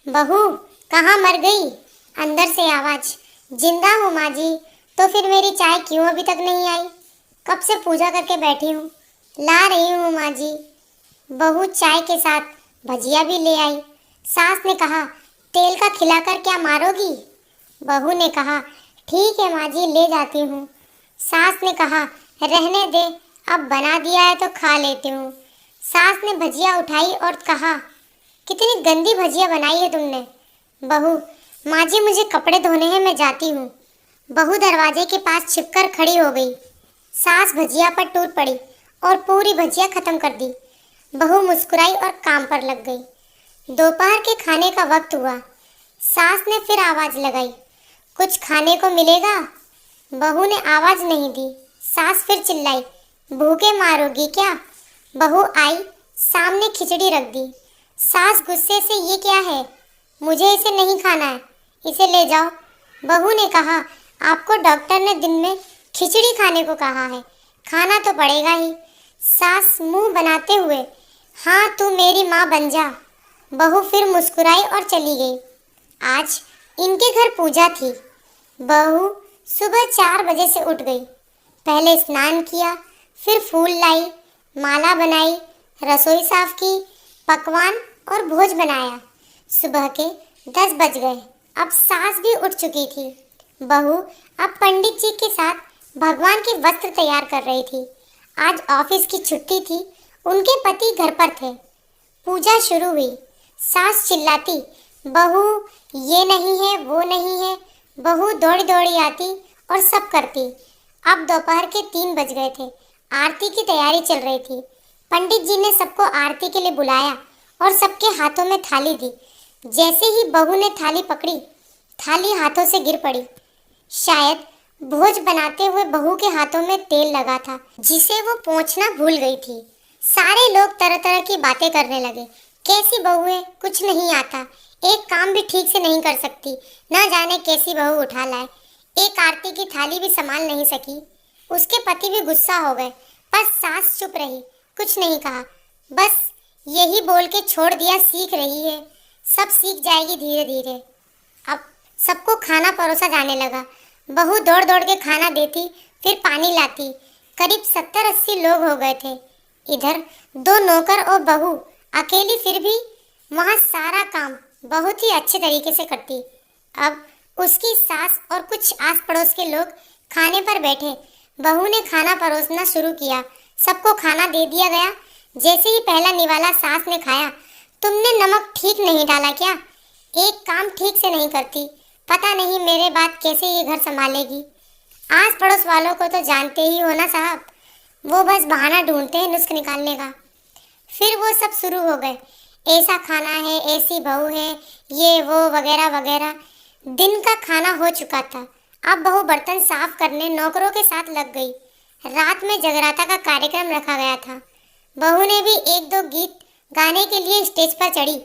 बहू, कहाँ मर गई? अंदर से आवाज। जिंदा हूँ माँ जी। तो फिर मेरी चाय क्यों अभी तक नहीं आई? कब से पूजा करके बैठी हूँ। ला रही हूँ माँ जी। बहू चाय के साथ भजिया भी ले आई। सास ने कहा, तेल का खिलाकर क्या मारोगी? बहू ने कहा, ठीक है माँ जी, ले जाती हूँ। सास ने कहा, रहने दे, अब बना दिया है तो खा लेती हूँ। सास ने भजिया उठाई और कहा, कितनी गंदी भजिया बनाई है तुमने। बहू, माँ जी मुझे कपड़े धोने हैं, मैं जाती हूँ। बहू दरवाजे के पास छिपकर खड़ी हो गई। सास भजिया पर टूट पड़ी और पूरी भजिया खत्म कर दी। बहू मुस्कुराई और काम पर लग गई। दोपहर के खाने का वक्त हुआ। सास ने फिर आवाज लगाई, कुछ खाने को मिलेगा? बहू ने आवाज नहीं दी। सास फिर चिल्लाई, भूखे मारोगी क्या? बहू आई, सामने खिचड़ी रख दी। सास गुस्से से, ये क्या है? मुझे इसे नहीं खाना है, इसे ले जाओ। बहू ने कहा, आपको डॉक्टर ने दिन में खिचड़ी खाने को कहा है, खाना तो पड़ेगा ही। सास मुंह बनाते हुए, हाँ तू मेरी माँ बन जा। बहू फिर मुस्कुराई और चली गई। आज इनके घर पूजा थी। बहू सुबह 4 बजे से उठ गई। पहले स्नान किया, फिर फूल लाई, माला बनाई, रसोई साफ की, पकवान और भोज बनाया। सुबह के 10 बज गए। अब सास भी उठ चुकी थी। बहू अब पंडित जी के साथ भगवान के वस्त्र तैयार कर रही थी। आज ऑफिस की छुट्टी थी, उनके पति घर पर थे। पूजा शुरू हुई। सास चिल्लाती, बहू ये नहीं है, वो नहीं है। बहू दौड़ी दौड़ी आती और सब करती। अब दोपहर के 3 बज गए थे। आरती की तैयारी चल रही थी। पंडित जी ने सबको आरती के लिए बुलाया और सबके हाथों में थाली दी। जैसे ही बहू ने थाली पकड़ी, थाली हाथों से गिर पड़ी। शायद भोज बनाते हुए बहू के हाथों में तेल लगा था, जिसे वो पोंछना भूल गई थी। सारे लोग तरह तरह की बातें करने लगे। कैसी बहू है, कुछ नहीं आता, एक काम भी ठीक से नहीं कर सकती, न जाने कैसी बहू उठा लाए, एक आरती की थाली भी संभाल नहीं सकी। उसके पति भी गुस्सा हो गए, पर सास चुप रही, कुछ नहीं कहा, बस यही बोल के छोड़ दिया, सीख रही है, सब सीख जाएगी धीरे धीरे। अब सबको खाना परोसा जाने लगा। बहू दौड़ दौड़ के खाना देती, फिर पानी लाती। करीब 70-80 लोग हो गए थे। इधर 2 नौकर और बहू अकेली, फिर भी वहाँ सारा काम बहुत ही अच्छे तरीके से करती। अब उसकी सास और कुछ आस पड़ोस के लोग खाने पर बैठे। बहू ने खाना परोसना शुरू किया। सबको खाना दे दिया गया। जैसे ही पहला निवाला सास ने खाया, तुमने नमक ठीक नहीं डाला क्या? एक काम ठीक से नहीं करती, पता नहीं मेरे बाद कैसे ये घर संभालेगी। आस पड़ोस वालों को तो जानते ही हो ना साहब, वो बस बहाना ढूंढते हैं नुस्ख निकालने का। फिर वो सब शुरू हो गए, ऐसा खाना है, ऐसी बहू है, ये वो वगैरह वगैरह। दिन का खाना हो चुका था। अब बहू बर्तन साफ करने नौकरों के साथ लग गई। रात में जगराता का कार्यक्रम रखा गया था। बहू ने भी 1-2 गीत गाने के लिए स्टेज पर चढ़ी।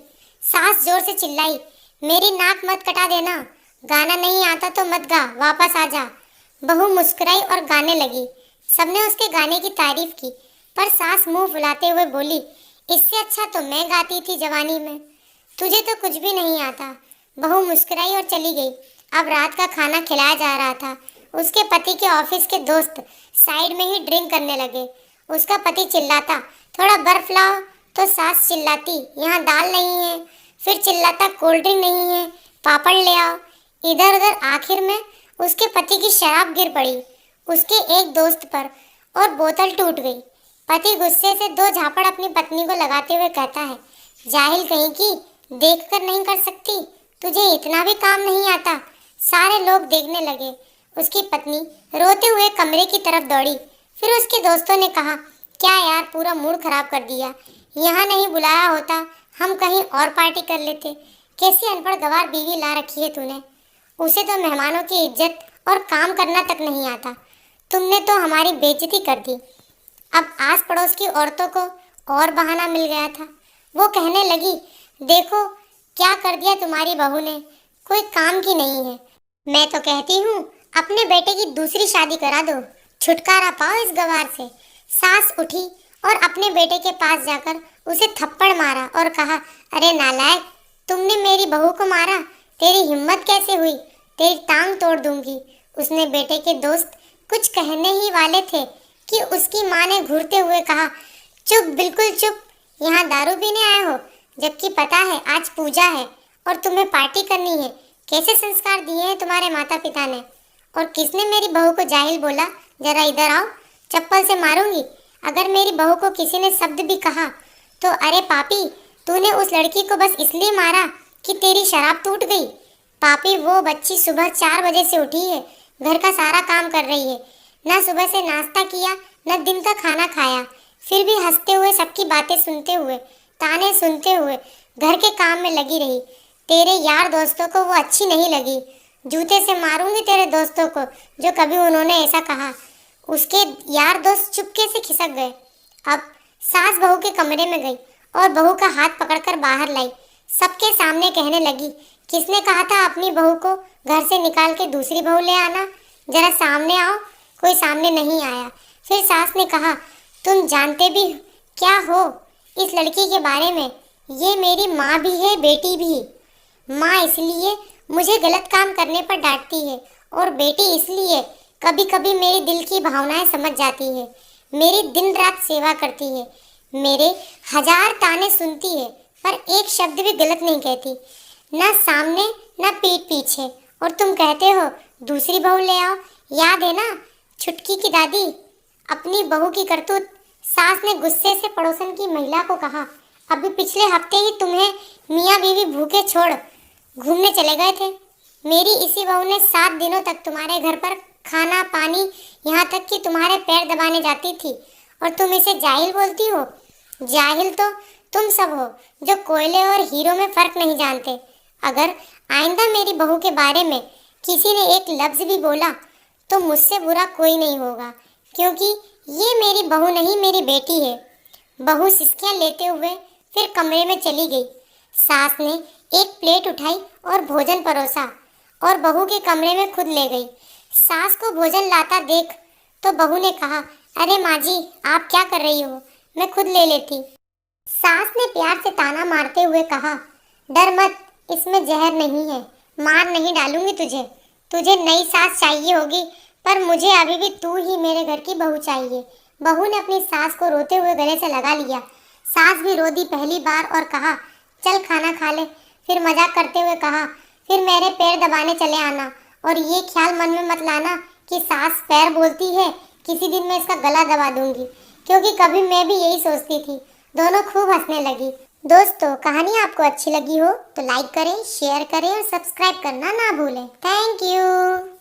सास जोर से चिल्लाई, मेरी नाक मत कटा देना, गाना नहीं आता तो मत गा, वापस आ जा। बहू मुस्कुराई और गाने लगी। सबने उसके गाने की तारीफ की, पर सास मुंह फुलाते हुए बोली, इससे अच्छा तो मैं गाती थी जवानी में, तुझे तो कुछ भी नहीं आता। बहू मुस्कुराई और चली गई। अब रात का खाना खिलाया जा रहा था। उसके पति के ऑफिस के दोस्त साइड में ही ड्रिंक करने लगे। उसका पति चिल्लाता, थोड़ा बर्फ लाओ, तो सास चिल्लाती, यहाँ दाल नहीं है। फिर चिल्लाता, कोल्ड ड्रिंक नहीं है, पापड़ ले आओ। इधर उधर आखिर में उसके पति की शराब गिर पड़ी उसके एक दोस्त पर और बोतल टूट गई। पति गुस्से से 2 झापड़ अपनी पत्नी को लगाते हुए कहता है, जाहिल कहीं की, देख कर नहीं कर सकती, तुझे इतना भी काम नहीं आता। सारे लोग देखने लगे। उसकी पत्नी रोते हुए कमरे की तरफ दौड़ी। फिर उसके दोस्तों ने कहा, क्या यार, पूरा मूड खराब कर दिया, यहाँ नहीं बुलाया होता, हम कहीं और पार्टी कर लेते। कैसी अनपढ़ गंवार बीवी ला रखी है तूने, उसे तो मेहमानों की इज्जत और काम करना तक नहीं आता। तुमने तो हमारी बेइज्जती कर दी। अब आस पड़ोस की औरतों को और बहाना मिल गया था। वो कहने लगी, देखो क्या कर दिया तुम्हारी बहू ने, कोई काम की नहीं है। मैं तो कहती हूँ अपने बेटे की दूसरी शादी करा दो, छुटकारा पाओ इस गंवार से। सास उठी और अपने बेटे के पास जाकर उसे थप्पड़ मारा और कहा, अरे नालायक, तुमने मेरी बहू को मारा, तेरी हिम्मत कैसे हुई, तेरी टांग तोड़ दूंगी। उसने बेटे के दोस्त कुछ कहने ही वाले थे कि उसकी माँ ने घूरते हुए कहा, चुप, बिल्कुल चुप, यहाँ दारू पीने आए हो, जबकि पता है आज पूजा है और तुम्हें पार्टी करनी है। कैसे संस्कार दिए हैं तुम्हारे माता पिता ने। और किसने मेरी बहू को जाहिल बोला, जरा इधर आओ, चप्पल से मारूंगी अगर मेरी बहू को किसी ने शब्द भी कहा तो। अरे पापी, तूने उस लड़की को बस इसलिए मारा कि तेरी शराब टूट गई। पापी, वो बच्ची सुबह 4 बजे से उठी है, घर का सारा काम कर रही है, ना सुबह से नाश्ता किया न दिन का खाना खाया, फिर भी हंसते हुए सबकी बातें सुनते हुए, ताने सुनते हुए घर के काम में लगी रही। तेरे यार दोस्तों को वो अच्छी नहीं लगी। जूते से मारूंगी तेरे दोस्तों को जो कभी उन्होंने ऐसा कहा। उसके यार दोस्त चुपके से खिसक गए। अब सास बहू के कमरे में गई और बहू का हाथ पकड़कर बाहर लाई। सबके सामने कहने लगी, किसने कहा था अपनी बहू को घर से निकाल के दूसरी बहू ले आना, जरा सामने आओ। कोई सामने नहीं आया। फिर सास ने कहा, तुम जानते भी क्या हो इस लड़की के बारे में, ये मेरी माँ भी है, बेटी भी। माँ इसलिए मुझे गलत काम करने पर डांटती है और बेटी इसलिए कभी कभी मेरी दिल की भावनाएं समझ जाती है, मेरी दिन रात सेवा करती है, मेरे 1000 ताने सुनती है पर एक शब्द भी गलत नहीं कहती, ना सामने ना पीठ पीछे। और तुम कहते हो दूसरी बहू ले आओ। याद है ना छुटकी की दादी, अपनी बहू की करतूत। सास ने गुस्से से पड़ोसन की महिला को कहा, अभी पिछले हफ्ते ही तुम्हें मियाँ बीवी भूखे छोड़ घूमने चले गए थे। मेरी इसी बहू ने 7 दिनों तक तुम्हारे घर पर खाना पानी, यहाँ तक कि तुम्हारे पैर दबाने जाती थी और तुम इसे जाहिल बोलती हो। जाहिल तो तुम सब हो जो कोयले और हीरो में फर्क नहीं जानते। अगर आइंदा मेरी बहू के बारे में किसी ने एक लफ्ज भी बोला तो मुझसे बुरा कोई नहीं होगा, क्योंकि ये मेरी बहू नहीं, मेरी बेटी है। बहू सिसकियां लेते हुए फिर कमरे में चली गई। सास ने एक प्लेट उठाई और भोजन परोसा और बहू के कमरे में खुद ले गई। सास को भोजन लाता देख तो बहू ने कहा, अरे माँ जी, आप क्या कर रही हो, मैं खुद ले लेती। सास ने प्यार से ताना मारते हुए कहा, डर मत, इसमें जहर नहीं है, मार नहीं डालूंगी तुझे। तुझे नई सास चाहिए होगी पर मुझे अभी भी तू ही मेरे घर की बहू चाहिए। बहू ने अपनी सास को रोते हुए गले से लगा लिया। सास भी रो दी पहली बार और कहा, चल खाना खा ले। फिर मजाक करते हुए कहा, फिर मेरे पैर दबाने चले आना और ये ख्याल मन में मत लाना कि सास पैर बोलती है, किसी दिन मैं इसका गला दबा दूंगी, क्योंकि कभी मैं भी यही सोचती थी। दोनों खूब हंसने लगी। दोस्तों, कहानी आपको अच्छी लगी हो तो लाइक करें, शेयर करें और सब्सक्राइब करना ना भूलें। Thank you.